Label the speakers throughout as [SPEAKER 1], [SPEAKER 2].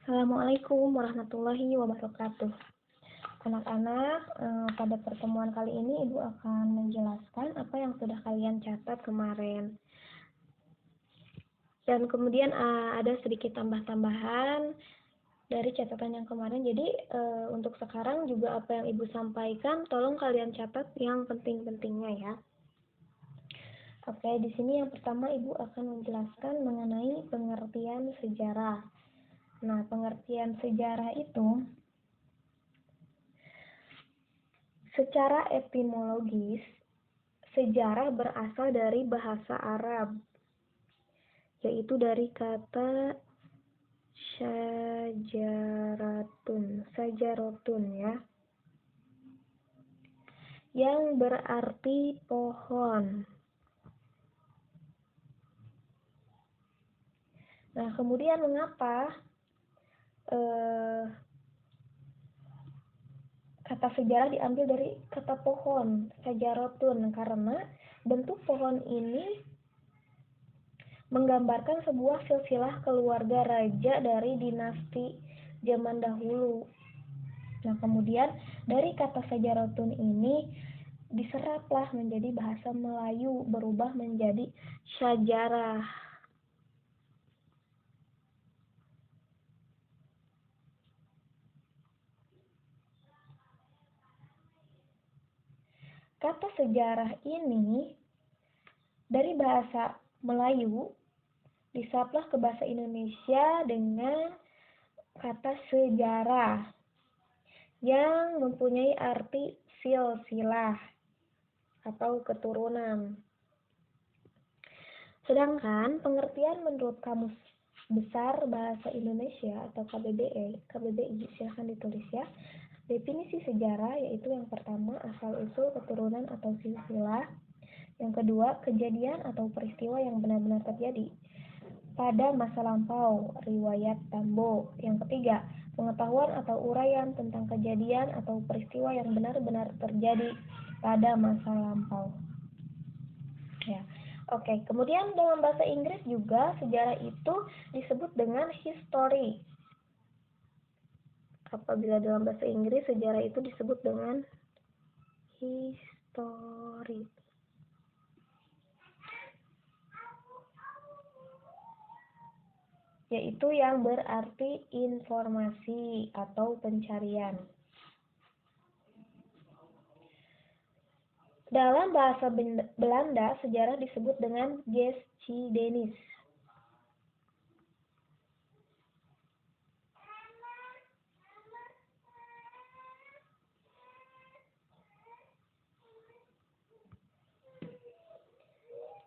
[SPEAKER 1] Assalamualaikum warahmatullahi wabarakatuh. Anak-anak, pada pertemuan kali ini Ibu akan menjelaskan apa yang sudah kalian catat kemarin. Dan kemudian ada sedikit tambah-tambahan dari catatan yang kemarin. Jadi untuk sekarang juga apa yang Ibu sampaikan, tolong kalian catat yang penting-pentingnya ya. Oke, di sini yang pertama Ibu akan menjelaskan mengenai pengertian sejarah. Nah, pengertian sejarah itu secara etimologis, sejarah berasal dari bahasa Arab, yaitu dari kata sajarotun ya, yang berarti pohon. Nah, kemudian mengapa kata sejarah diambil dari kata pohon, sajarotun? Karena bentuk pohon ini menggambarkan sebuah silsilah keluarga raja dari dinasti zaman dahulu. Nah, kemudian dari kata sajarotun ini diseraplah menjadi bahasa Melayu, berubah menjadi syajarah. Kata sejarah ini dari bahasa Melayu disaplah ke bahasa Indonesia dengan kata sejarah yang mempunyai arti silsilah atau keturunan. Sedangkan pengertian menurut Kamus Besar Bahasa Indonesia atau KBBI silahkan ditulis ya. Definisi sejarah yaitu yang pertama asal-usul keturunan atau silsilah. Yang kedua, kejadian atau peristiwa yang benar-benar terjadi pada masa lampau, riwayat Tambo. Yang ketiga, pengetahuan atau uraian tentang kejadian atau peristiwa yang benar-benar terjadi pada masa lampau. Ya. Oke, kemudian dalam bahasa Inggris juga sejarah itu disebut dengan history. Apabila dalam bahasa Inggris sejarah itu disebut dengan history. Yaitu yang berarti informasi atau pencarian. Dalam bahasa Belanda, sejarah disebut dengan geschiedenis.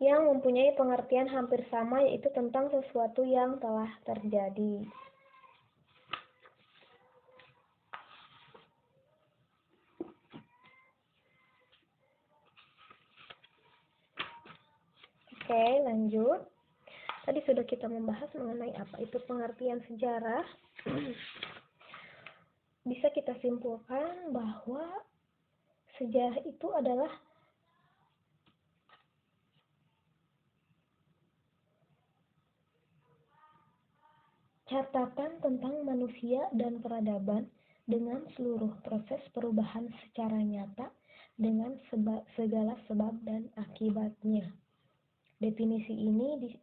[SPEAKER 1] Yang mempunyai pengertian hampir sama, yaitu tentang sesuatu yang telah terjadi. Oke, lanjut. Tadi sudah kita membahas mengenai apa itu pengertian sejarah. Bisa kita simpulkan bahwa sejarah itu adalah catatan tentang manusia dan peradaban dengan seluruh proses perubahan secara nyata dengan segala sebab dan akibatnya. Definisi ini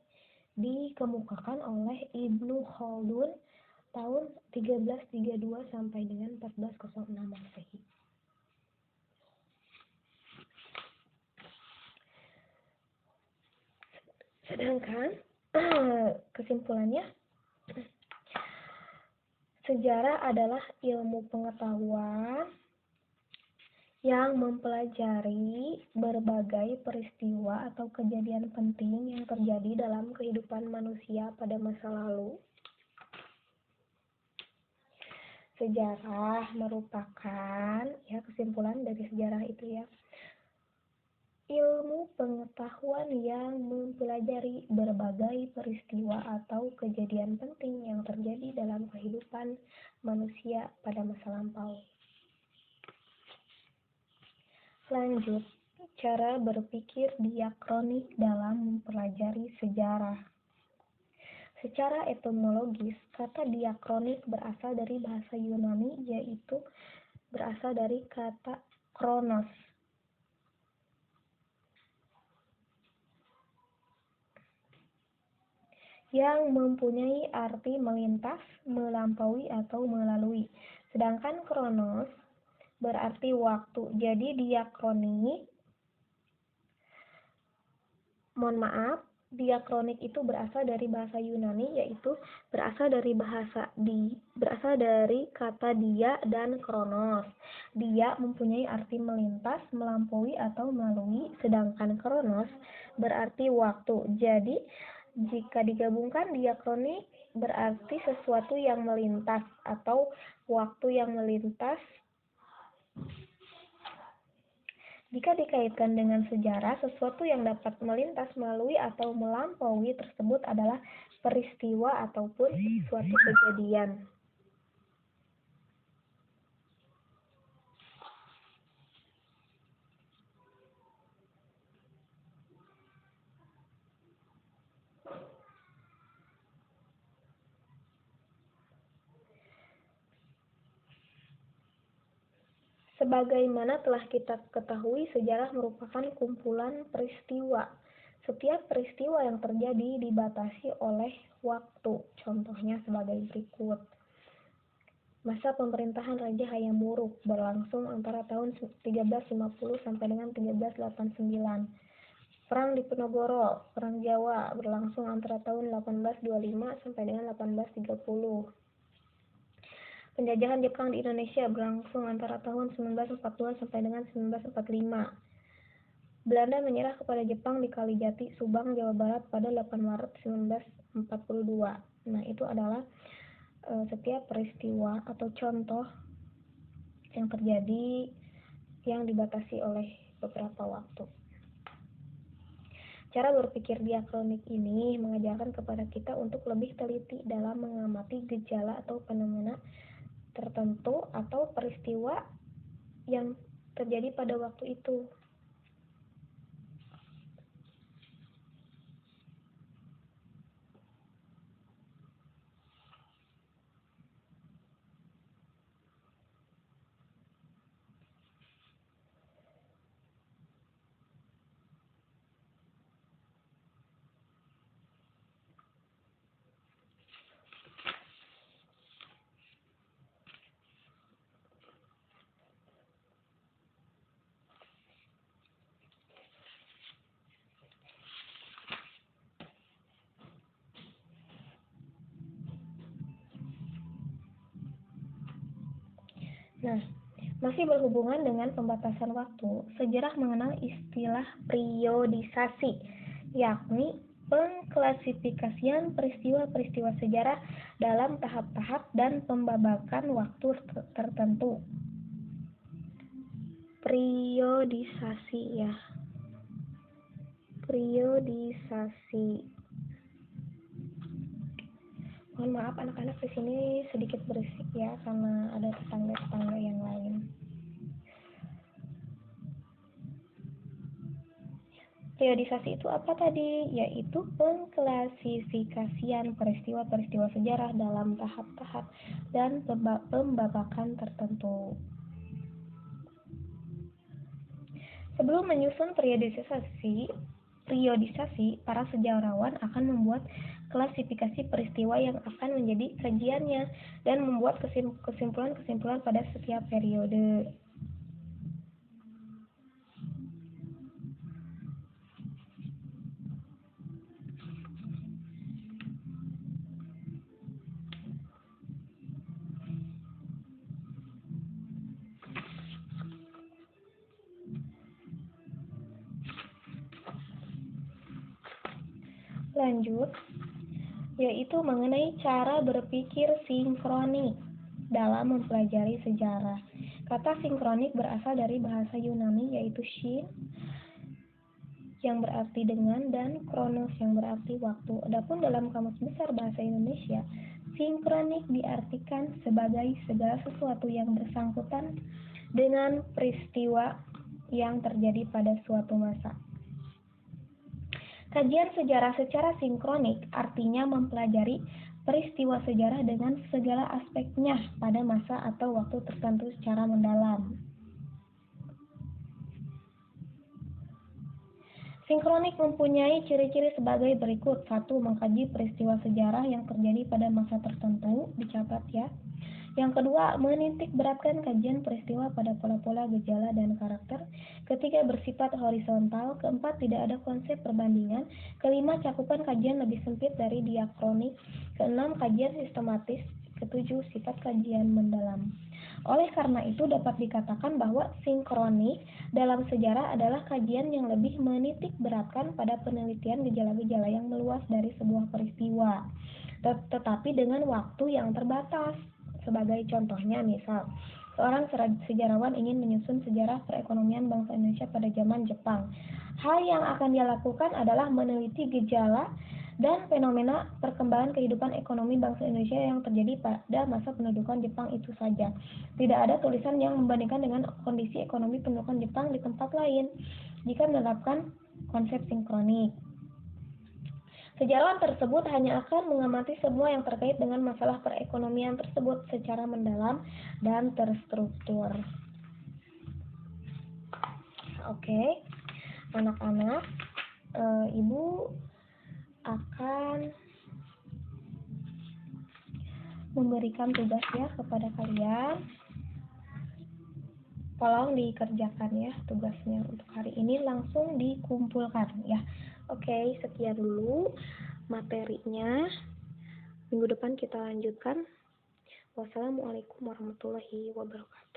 [SPEAKER 1] dikemukakan oleh Ibnu Khaldun tahun 1332 sampai dengan 1406 Masehi. Sedangkan kesimpulannya, sejarah adalah ilmu pengetahuan yang mempelajari berbagai peristiwa atau kejadian penting yang terjadi dalam kehidupan manusia pada masa lalu. Sejarah merupakan, ya kesimpulan dari sejarah itu ya, ilmu pengetahuan yang mempelajari berbagai peristiwa atau kejadian penting yang terjadi dalam kehidupan manusia pada masa lampau. Lanjut, cara berpikir diakronik dalam mempelajari sejarah. Secara etimologis, kata diakronik berasal dari bahasa Yunani, yaitu berasal dari kata kronos, yang mempunyai arti melintas, melampaui, atau melalui. Sedangkan kronos berarti waktu. Jadi diakronik itu berasal dari bahasa Yunani, yaitu berasal dari kata dia dan kronos. Dia mempunyai arti melintas, melampaui, atau melalui, sedangkan kronos berarti waktu. Jadi jika digabungkan, diakronik berarti sesuatu yang melintas atau waktu yang melintas. Jika dikaitkan dengan sejarah, sesuatu yang dapat melintas, melalui, atau melampaui tersebut adalah peristiwa ataupun suatu kejadian. Sebagaimana telah kita ketahui, sejarah merupakan kumpulan peristiwa. Setiap peristiwa yang terjadi dibatasi oleh waktu. Contohnya sebagai berikut. Masa pemerintahan Raja Hayam Wuruk berlangsung antara tahun 1350 sampai dengan 1389. Perang Diponegoro, Perang Jawa berlangsung antara tahun 1825 sampai dengan 1830. Penjajahan Jepang di Indonesia berlangsung antara tahun 1942 sampai dengan 1945. Belanda menyerah kepada Jepang di Kalijati, Subang, Jawa Barat pada 8 Maret 1942. Nah, itu adalah setiap peristiwa atau contoh yang terjadi yang dibatasi oleh beberapa waktu. Cara berpikir diakronik ini mengajarkan kepada kita untuk lebih teliti dalam mengamati gejala atau fenomena tertentu atau peristiwa yang terjadi pada waktu itu. Nah, masih berhubungan dengan pembatasan waktu, sejarah mengenal istilah periodisasi, yakni pengklasifikasian peristiwa-peristiwa sejarah dalam tahap-tahap dan pembabakan waktu tertentu. Periodisasi ya. Periodisasi. Mohon maaf anak-anak di sini sedikit berisik ya karena ada tetangga-tetangga yang lain. Periodisasi itu apa tadi? Yaitu pengklasifikasian peristiwa-peristiwa sejarah dalam tahap-tahap dan pembabakan tertentu. Sebelum menyusun periodisasi, para sejarawan akan membuat klasifikasi peristiwa yang akan menjadi kajiannya dan membuat kesimpulan-kesimpulan pada setiap periode. Lanjut, yaitu mengenai cara berpikir sinkronik dalam mempelajari sejarah. Kata sinkronik berasal dari bahasa Yunani yaitu shin yang berarti dengan dan kronos yang berarti waktu. Adapun dalam Kamus Besar Bahasa Indonesia, sinkronik diartikan sebagai segala sesuatu yang bersangkutan dengan peristiwa yang terjadi pada suatu masa. Kajian sejarah secara sinkronik artinya mempelajari peristiwa sejarah dengan segala aspeknya pada masa atau waktu tertentu secara mendalam. Sinkronik mempunyai ciri-ciri sebagai berikut. 1. Mengkaji peristiwa sejarah yang terjadi pada masa tertentu, dicatat ya. Yang kedua, menitik beratkan kajian peristiwa pada pola-pola, gejala, dan karakter. Ketiga, bersifat horizontal. Keempat, tidak ada konsep perbandingan. Kelima, cakupan kajian lebih sempit dari diakronik. Keenam, kajian sistematis. Ketujuh, sifat kajian mendalam. Oleh karena itu dapat dikatakan bahwa sinkronik dalam sejarah adalah kajian yang lebih menitik beratkan pada penelitian gejala-gejala yang meluas dari sebuah peristiwa, tetapi dengan waktu yang terbatas. Sebagai contohnya, misal, seorang sejarawan ingin menyusun sejarah perekonomian bangsa Indonesia pada zaman Jepang. Hal yang akan dia lakukan adalah meneliti gejala dan fenomena perkembangan kehidupan ekonomi bangsa Indonesia yang terjadi pada masa pendudukan Jepang itu saja. Tidak ada tulisan yang membandingkan dengan kondisi ekonomi pendudukan Jepang di tempat lain jika menerapkan konsep sinkronik. Sejarawan tersebut hanya akan mengamati semua yang terkait dengan masalah perekonomian tersebut secara mendalam dan terstruktur. Oke, anak-anak, Ibu akan memberikan tugas ya kepada kalian. Tolong dikerjakan ya tugasnya untuk hari ini, langsung dikumpulkan ya. Oke, sekian dulu materinya. Minggu depan kita lanjutkan. Wassalamualaikum warahmatullahi wabarakatuh.